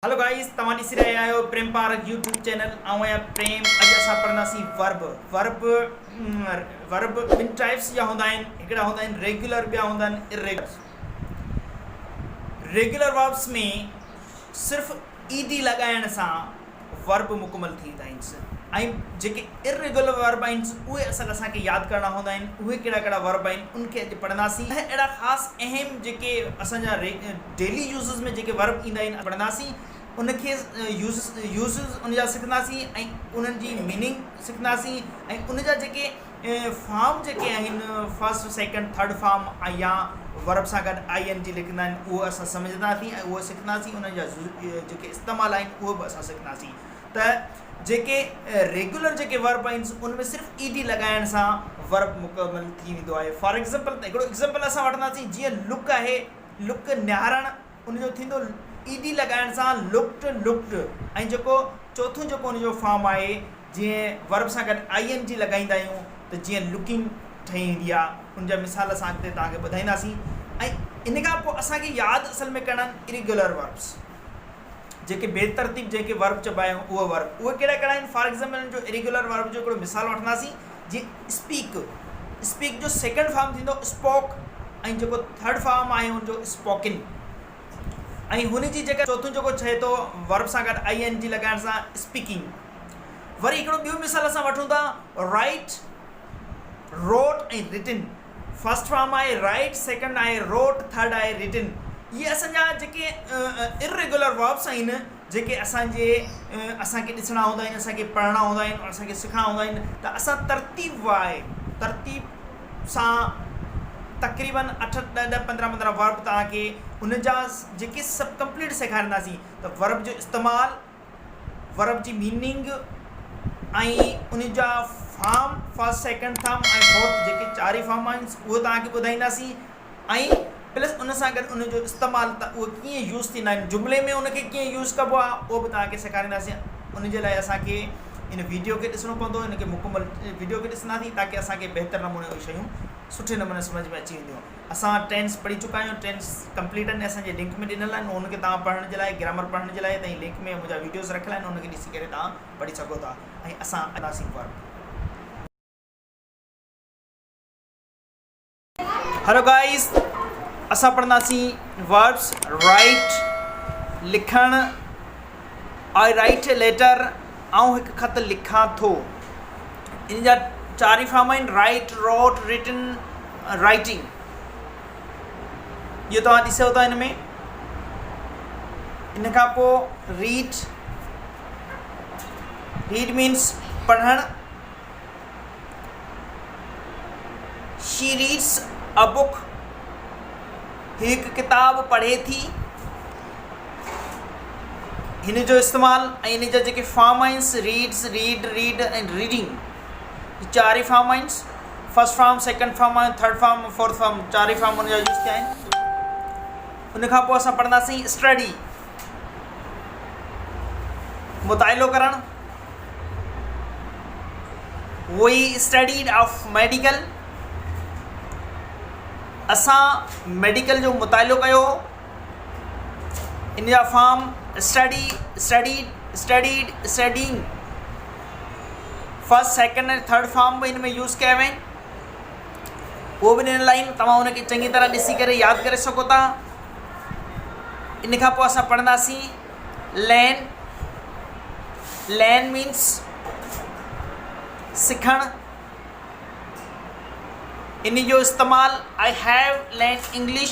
Hello guys, तव्हां ॾिसी रहिया आहियो प्रेम पार्क यूट्यूब चैनल। ऐं आहियां प्रेम। अॼु असां पढ़ंदासीं वर्ब ॿिनि टाइप्स जा हूंदा आहिनि। हिकिड़ा हूंदा आहिनि रेगुलर, ॿिया हूंदा आहिनि इरेगुलर। रेगुलर वर्ब्स में सिर्फ़ु ईडी लॻाइण सां वर्ब मुकमल थी वेंदा आहिनि। ऐं जेके इरेगुलर वर्ब आहिनि उहे असांखे यादि करणा हूंदा आहिनि। उहे कहिड़ा कहिड़ा वर्ब आहिनि उनखे अॼु पढ़ंदासीं। ऐं अहिड़ा ख़ासि अहम जेके असांजा डेली यूज़िस में जेके वर्ब ईंदा आहिनि पढ़ंदासीं। उनखे यूज़िस उनजा सिखंदासीं ऐं उन्हनि जी मीनिंग सिखंदासीं। ऐं उनजा जेके फॉर्म जेके आहिनि फर्स्ट सेकेंड थर्ड फॉर्म ऐं या वर्ब सां गॾु ING लिखंदा आहिनि उहो असां सम्झंदासीं ऐं उहो सिखंदासीं। उन्हनि जा जेके इस्तेमालु आहिनि उहे बि असां सिखंदासीं। त जेके रेगुलर जेके वर्ब आहिनि उनमें सिर्फ़ु ED लॻाइण सां वर्ब मुकमल थी वेंदो आहे। फॉर एग्ज़ाम्पल हिकिड़ो एग्ज़ाम्पल असां वठंदासीं। जीअं लुक आहे, लुक निहारणु, उनजो थींदो ED लॻाइण सां लुक्ड। ऐं जेको चोथों जेको उनजो फॉर्म आहे, जीअं वर्ब सां गॾु ING लॻाईंदा आहियूं त जीअं लुकिंग ठही वेंदी आहे। उनजा मिसाल असां अॻिते तव्हांखे ॿुधाईंदासीं। ऐं इन खां पोइ असांखे यादि असल में करणा आहिनि इरेगुलर वर्ब्स, जेके बेतरतीब जेके वर्ब चइबा आहियूं उहे वर्ब। उहे कहिड़ा कहिड़ा आहिनि? फॉर एग्ज़ाम्पल जो इरेगुलर वर्ब जो हिकिड़ो मिसाल वठंदासीं। जीअं स्पीक जो सेकेंड फॉर्म थींदो स्पोक ऐं जेको थर्ड फॉर्म आहे उनजो स्पोकिन। ऐं हुनजी जेका चोथों जेको चए थो वर्ब सां गॾु ING लॻाइण सां स्पीकिंग। वरी हिकिड़ो ॿियो मिसाल असां वठूं था राइट, रोट ऐं रिटन। फर्स्ट फॉर्म आहे राइट, सेकेंड आहे रोट, थर्ड आहे रिटन। इहे असांजा जेके इरेगुलर वर्ब्स आहिनि, जेके असांखे ॾिसणा हूंदा आहिनि, असांखे पढ़णा हूंदा आहिनि और असांखे सिखणा हूंदा आहिनि। त असां तरतीब सां तक़रीबन 8, 10, 15 वर्ब तव्हांखे उनजा जेके सभु कंप्लीट सेखारींदासीं। त वर्ब जो इस्तेमालु, वर्ब जी मीनिंग ऐं उनजा फॉर्म फर्स्ट सेकेंड फॉर्म ऐं फोर्थ जेके 4 फॉर्म आहिनि उहे तव्हांखे ॿुधाईंदासीं। ऐं प्लस उन सां गॾु उनजो इस्तेमालु त उहे कीअं यूज़ थींदा आहिनि, जुमिले में उनखे कीअं यूज़ कबो आहे उहो बि तव्हांखे सेखारींदासीं। उनजे लाइ असांखे इन वीडियो खे ॾिसणो पवंदो। इनखे मुकमल वीडियो खे ॾिसंदासीं ताकी असांखे बहितर नमूने उहे शयूं सुठे नमूने सम्झ में अची वेंदियूं। असां टेंस पढ़ी चुका आहियूं। टेंस कंप्लीट आहिनि, असांजे लिंक में ॾिनल आहिनि। उनखे तव्हां पढ़ण जे लाइ, ग्रामर पढ़ण जे लाइ त लिंक में मुंहिंजा वीडियोस रखियल आहिनि। उनखे ॾिसी करे तव्हां पढ़ी सघो था। ऐं असां कंदासीं वर्ब। हेलो गाइस, असां पढ़ंदासीं वर्ब्स। राइट लिखणु, आई राइट ए लेटर, ऐं हिकु ख़त लिखां थो। इन जा 4 फॉर्म आहिनि राइट, रोट, रिटन, राइटिंग। इहो तव्हां ॾिसो था हिन में। इन खां पोइ रीड मीन्स पढ़णु। शी रीड्स अ बुक, हिकु किताब पढ़े थी। हिन जो इस्तेमालु ऐं इन जा जेके फॉर्म आहिनि रीड्स, रीड ऐं रीडिंग। 4 फॉर्म आहिनि। First form, second form, third form, fourth form. 4 form उनजा यूज़ थिया आहिनि। उन खां पोइ असां पढ़ंदासीं स्टडी, मुताइलो करणु। वी स्टडीड ऑफ मेडिकल, असां मेडिकल जो मुताइलो कयो। इन जा फॉर्म स्टडीड। फर्स्ट सेकेंड ऐं थर्ड फॉर्म बि हिन में यूज़ कया वें। उहो बि ॾिनल आहिनि। तव्हां उनखे चङी तरह ॾिसी करे यादि करे सघो था। इन खां पोइ असां पढ़ंदासीं लर्न मीन्स सिखणु। इन जो इस्तेमालु आई हैव लर्न इंग्लिश,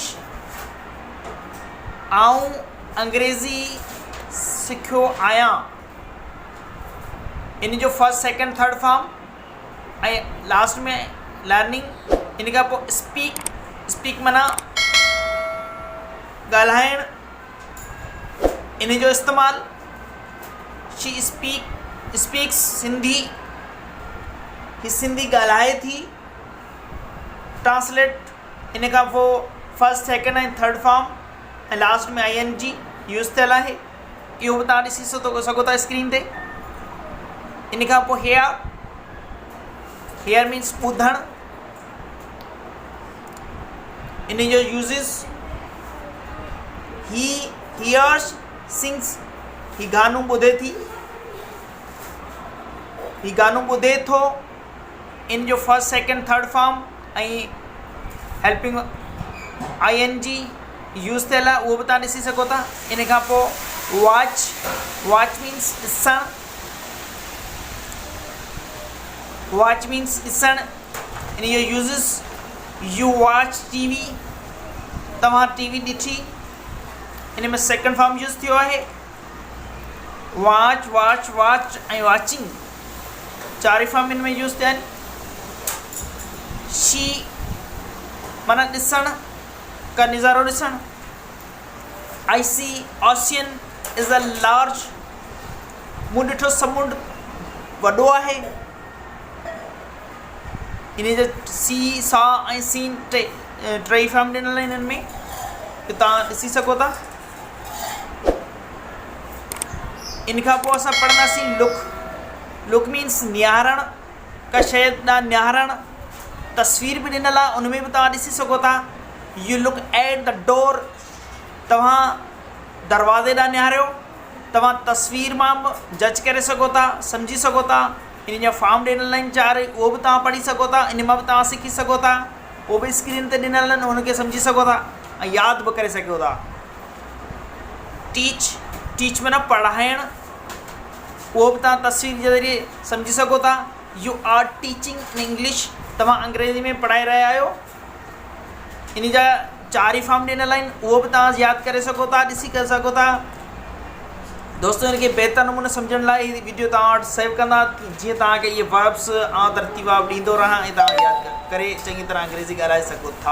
आऊं अंग्रेज़ी सिखियो आहियां। इन जो फर्स्ट सेकेंड थर्ड फॉर्म ऐं लास्ट में लर्निंग। इन खां पोइ स्पीक माना ॻाल्हाइणु। इन जो इस्तेमालु शी स्पीक्स सिंधी, ही सिंधी ॻाल्हाए थी। ट्रांसलेट। इन खां पोइ फर्स्ट सेकेंड ऐं थर्ड फॉर्म ऐं लास्ट में ING यूज़ थियल आहे। इहो बि तव्हां ॾिसी सघो था स्क्रीन ते। इन खां पोइ हेयर मीन्स ॿुधणु। इन जो यूज़िस he hears, sings ही गानो ॿुधे थी, ही गानो ॿुधे थो, इन जो फर्स्ट सेकंड थर्ड फॉर्म ऐं हेल्पिंग ING यूज़ थियल आहे, उहो बि तव्हां ॾिसी सघो था। इन खां पोइ वॉच, वॉच मीन्स ॾिसणु, वॉच मीन्स ॾिसणु, इन जो यूज़िस, यू वॉच TV, तव्हां TV ॾिठी, इन में सेकंड फॉर्म यूज़ थियो आहे। वॉच, वॉच, वॉच ऐं वॉचिंग चारि फॉर्म इन में यूज़ थिया आहिनि। शी माना ॾिसणु, का नज़ारो ॾिसणु। I see ocean is a large, मूं ॾिठो समुंड वॾो आहे। इन जा सी, सा ऐं सीन टे फॉर्म ॾिनल आहिनि हिननि में, कि तव्हां ॾिसी सघो था। इन खां पोइ असां पढ़ंदासीं लुक। लुक मीन्स निहारणु, का शइ ॾांहुं निहारणु। तस्वीर बि ॾिनल आहे, उन में बि तव्हां ॾिसी सघो था। U look at the door, तव्हां दरवाज़े ॾांहुं निहारियो। तव्हां तस्वीर मां बि जज करे सघो था, सम्झी सघो था। इन जा फॉर्म ॾिनल आहिनि चारि, उहो बि तव्हां पढ़ी सघो था। इन मां बि तव्हां सिखी सघो था, उहो बि स्क्रीन ते ॾिनल आहिनि, उनखे सम्झी सघो था ऐं यादि बि करे सघो था। टीच, टीच माना पढ़ाइणु, उहो बि तव्हां तस्वीर जे ज़रिए सम्झी सघो था। You are teaching in English, तव्हां अंग्रेज़ी में पढ़ाए रहिया आहियो। इन जा चारि फॉर्म ॾिनल आहिनि, उहो बि तव्हां यादि करे सघो था, ॾिसी करे सघो था। दोस्तों, इनखे बहितर नमूने सम्झण लाइ हीअ वीडियो तव्हां वटि सेव कंदा, जीअं तव्हांखे इहे वर्ब्स ऐं तरतीब ॾींदो रहां ऐं तव्हां यादि करे चङी तरह अंग्रेज़ी ॻाल्हाए सघो था।